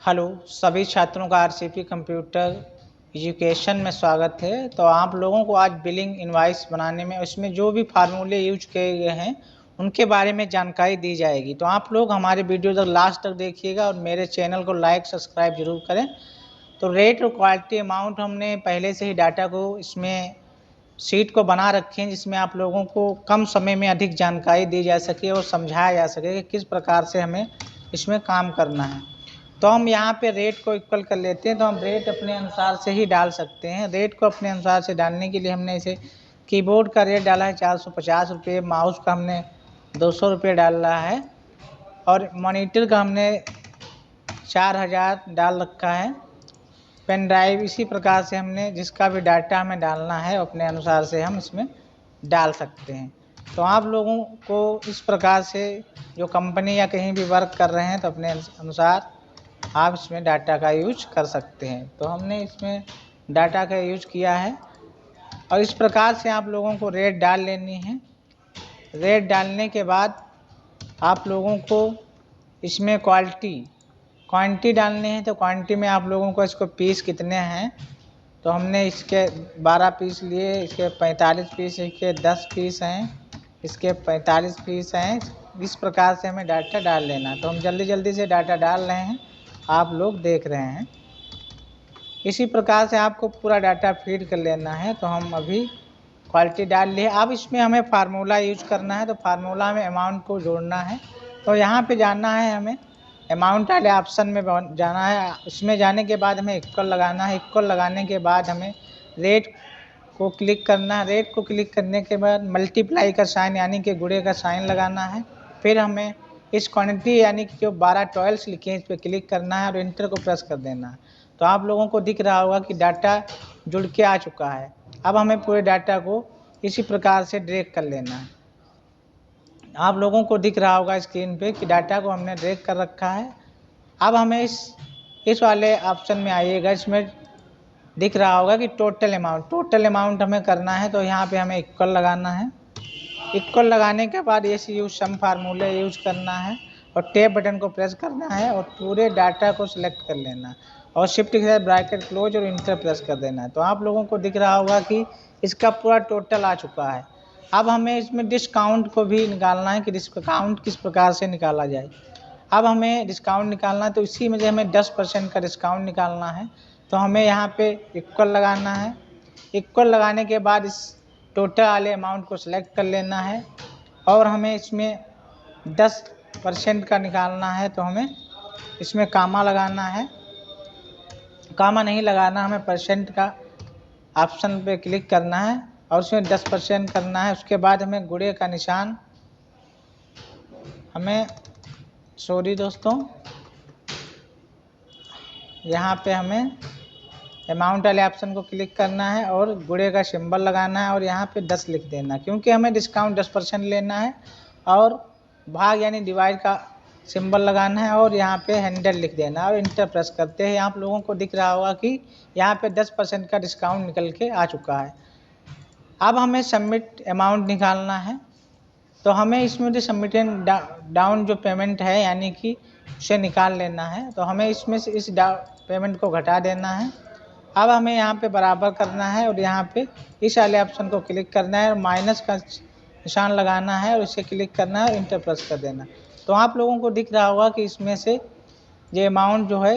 Hello, सभी छात्रों का आरसीपी कंप्यूटर एजुकेशन में स्वागत है। तो आप लोगों को आज बिलिंग इनवॉइस बनाने में उसमें जो भी फार्मूले यूज किए गए हैं उनके बारे में जानकारी दी जाएगी। तो आप लोग हमारे वीडियो तक लास्ट तक देखिएगा और मेरे चैनल को लाइक सब्सक्राइब जरूर करें। तो रेट और क्वालिटी अमाउंट हमने पहले से ही डाटा को इसमें शीट को बना रखे हैं, जिसमें आप लोगों को कम समय में अधिक जानकारी दी जा सके और समझाया जा सके कि किस प्रकार से हमें इसमें काम करना है। तो हम यहाँ पे रेट को इक्वल कर लेते हैं। तो हम रेट अपने अनुसार से ही डाल सकते हैं। रेट को अपने अनुसार से डालने के लिए हमने इसे कीबोर्ड का रेट डाला है 450 रुपये, माउस का हमने 200 रुपये डाल रहा है और मॉनिटर का हमने 4000 डाल रखा है। पेन ड्राइव इसी प्रकार से हमने जिसका भी डाटा हमें डालना है अपने अनुसार से हम इसमें डाल सकते हैं। तो आप लोगों को इस प्रकार से जो कंपनी या कहीं भी वर्क कर रहे हैं तो अपने अनुसार आप इसमें डाटा का यूज कर सकते हैं। तो हमने इसमें डाटा का यूज किया है और इस प्रकार से आप लोगों को रेट डाल लेनी है। रेट डालने के बाद आप लोगों को इसमें क्वांटिटी डालनी है। तो क्वांटिटी में आप लोगों को इसको पीस कितने हैं, तो हमने इसके 12 पीस लिए, इसके 45 पीस, इसके 10 पीस हैं, इसके 45 पीस हैं। इस प्रकार से हमें डाटा डाल लेना। तो हम जल्दी जल्दी से डाटा डाल रहे हैं, आप लोग देख रहे हैं। इसी प्रकार से आपको पूरा डाटा फीड कर लेना है। तो हम अभी क्वालिटी डाल लिए। अब इसमें हमें फार्मूला यूज करना है। तो फार्मूला में अमाउंट को जोड़ना है। तो यहाँ पे जाना है, हमें अमाउंट वाले ऑप्शन में जाना है। इसमें जाने के बाद हमें इक्वल लगाना है। इक्वल लगाने के बाद हमें रेट को क्लिक करना है। रेट को क्लिक करने के बाद मल्टीप्लाई का साइन यानी कि गुणे का साइन लगाना है। फिर हमें इस क्वांटिटी यानी कि जो 12 टॉयल्स लिखे हैं इस पर क्लिक करना है और इंटर को प्रेस कर देना है। तो आप लोगों को दिख रहा होगा कि डाटा जुड़ के आ चुका है। अब हमें पूरे डाटा को इसी प्रकार से ड्रैग कर लेना है। आप लोगों को दिख रहा होगा स्क्रीन पे कि डाटा को हमने ड्रैग कर रखा है। अब हमें इस वाले ऑप्शन में आइएगा। इसमें दिख रहा होगा कि टोटल अमाउंट हमें करना है। तो यहाँ पे हमें इक्वल लगाना है। इक्वल लगाने के बाद एस यूज सम फार्मूले यूज करना है और टैब बटन को प्रेस करना है और पूरे डाटा को सिलेक्ट कर लेना और शिफ्ट के साथ ब्रैकेट क्लोज और इंटर प्रेस कर देना है। तो आप लोगों को दिख रहा होगा कि इसका पूरा टोटल आ चुका है। अब हमें इसमें डिस्काउंट को भी निकालना है कि डिस्काउंट किस प्रकार से निकाला जाए। अब हमें डिस्काउंट निकालना है। तो इसी में हमें 10% का डिस्काउंट निकालना है। तो हमें यहाँ पे इक्वल लगाना है। इक्वल लगाने के बाद इस टोटल वाले अमाउंट को सिलेक्ट कर लेना है और हमें इसमें 10% का निकालना है। तो हमें इसमें कामा लगाना है। कामा नहीं लगाना, हमें परसेंट का ऑप्शन पे क्लिक करना है और उसमें 10% करना है। उसके बाद हमें गुणे का निशान, हमें सॉरी दोस्तों, यहाँ पे हमें अमाउंट वाले ऑप्शन को क्लिक करना है और गुणे का सिंबल लगाना है और यहाँ पे 10 लिख देना, क्योंकि हमें डिस्काउंट 10% लेना है। और भाग यानी डिवाइड का सिंबल लगाना है और यहाँ पे 100 लिख देना और इंटर प्रेस करते हैं। आप लोगों को दिख रहा होगा कि यहाँ पे 10% का डिस्काउंट निकल के आ चुका है। अब हमें सबमिट अमाउंट निकालना है। तो हमें इसमें जो सबमिट डाउन जो पेमेंट है यानी कि उसे निकाल लेना है। तो हमें इसमें से इस पेमेंट को घटा देना है। अब हमें यहाँ पे बराबर करना है और यहाँ पे इस वाले ऑप्शन को क्लिक करना है और माइनस का निशान लगाना है और इसे क्लिक करना है और इंटर प्रेस कर देना। तो आप लोगों को दिख रहा होगा कि इसमें से ये अमाउंट जो है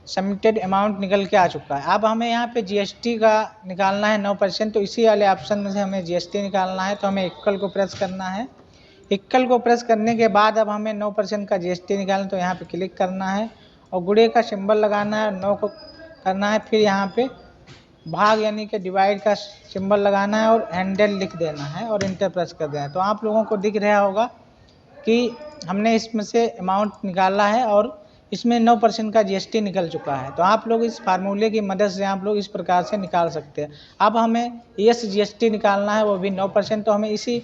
सबमिटेड अमाउंट निकल के आ चुका है। अब हमें यहाँ पे जीएसटी का निकालना है 9%। तो इसी वाले ऑप्शन में से हमें जीएसटी निकालना है। तो हमें इक्वल को प्रेस करना है। इक्वल को प्रेस करने के बाद अब हमें 9% का जीएसटी निकालना है। तो यहाँ पे क्लिक करना है और गुणे का सिंबल लगाना है, 9 को करना है। फिर यहाँ पे भाग यानी कि डिवाइड का सिंबल लगाना है और 100 लिख देना है और इंटर प्रेस कर देना है। तो आप लोगों को दिख रहा होगा कि हमने इसमें से अमाउंट निकाला है और इसमें 9% का जीएसटी निकल चुका है। तो आप लोग इस फार्मूले की मदद से आप लोग इस प्रकार से निकाल सकते हैं। अब हमें यस जीएसटी निकालना है, वो भी 9%। तो हमें इसी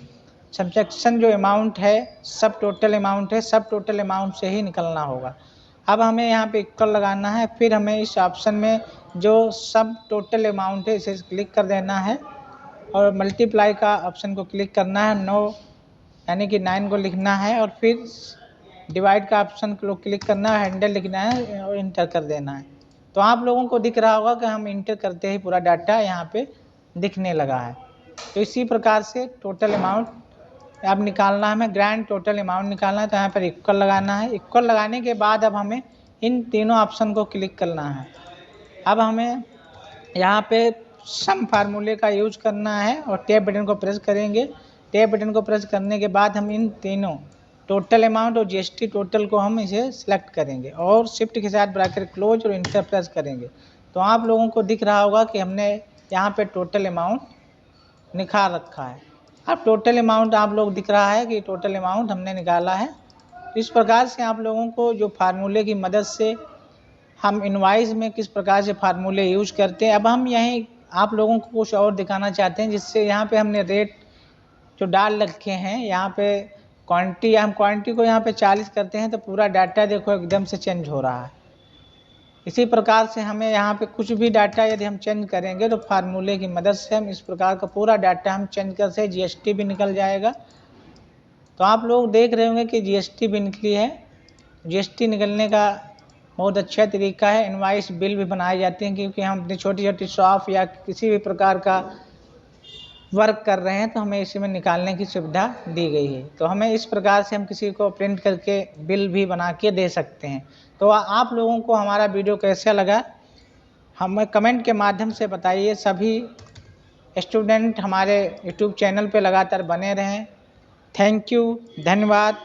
सब्जेक्शन जो अमाउंट है, सब टोटल अमाउंट है, सब टोटल अमाउंट से ही निकलना होगा। अब हमें यहाँ पे इक्वल लगाना है। फिर हमें इस ऑप्शन में जो सब टोटल अमाउंट है इसे क्लिक कर देना है और मल्टीप्लाई का ऑप्शन को क्लिक करना है। 9 यानी कि 9 को लिखना है और फिर डिवाइड का ऑप्शन को क्लिक करना है, हैंडल लिखना है और इंटर कर देना है। तो आप लोगों को दिख रहा होगा कि हम इंटर करते ही पूरा डाटा यहाँ पे दिखने लगा है। तो इसी प्रकार से टोटल अमाउंट अब निकालना है, हमें ग्रैंड टोटल अमाउंट निकालना है। तो यहाँ पर इक्वल लगाना है। इक्वल लगाने के बाद अब हमें इन तीनों ऑप्शन को क्लिक करना है। अब हमें यहाँ पे सम फार्मूले का यूज करना है और टैब बटन को प्रेस करेंगे। टैब बटन को प्रेस करने के बाद हम इन तीनों टोटल अमाउंट और जीएसटी टोटल को हम इसे सिलेक्ट करेंगे और शिफ्ट के साथ ब्रैकेट क्लोज और इंटर प्रेस करेंगे। तो आप लोगों को दिख रहा होगा कि हमने यहाँ पे टोटल अमाउंट निकाल रखा है। अब टोटल अमाउंट आप लोग दिख रहा है कि टोटल अमाउंट हमने निकाला है। इस प्रकार से आप लोगों को जो फार्मूले की मदद से हम इनवाइस में किस प्रकार से फार्मूले यूज करते हैं। अब हम यहीं आप लोगों को कुछ और दिखाना चाहते हैं, जिससे यहाँ पे हमने रेट जो डाल रखे हैं, यहाँ पे क्वांटिटी, हम क्वांटिटी को यहाँ पे 40 करते हैं तो पूरा डाटा देखो एकदम से चेंज हो रहा है। इसी प्रकार से हमें यहाँ पे कुछ भी डाटा यदि हम चेंज करेंगे तो फार्मूले की मदद से हम इस प्रकार का पूरा डाटा हम चेंज कर से जीएसटी भी निकल जाएगा। तो आप लोग देख रहे होंगे कि जीएसटी भी निकली है। जीएसटी निकलने का बहुत अच्छा तरीका है। इनवाइस बिल भी बनाए जाते हैं, क्योंकि हम अपनी छोटी छोटी शॉप या किसी भी प्रकार का वर्क कर रहे हैं तो हमें इसमें निकालने की सुविधा दी गई है। तो हमें इस प्रकार से हम किसी को प्रिंट करके बिल भी बना के दे सकते हैं। तो आप लोगों को हमारा वीडियो कैसा लगा हमें कमेंट के माध्यम से बताइए। सभी स्टूडेंट हमारे यूट्यूब चैनल पे लगातार बने रहें। थैंक यू, धन्यवाद।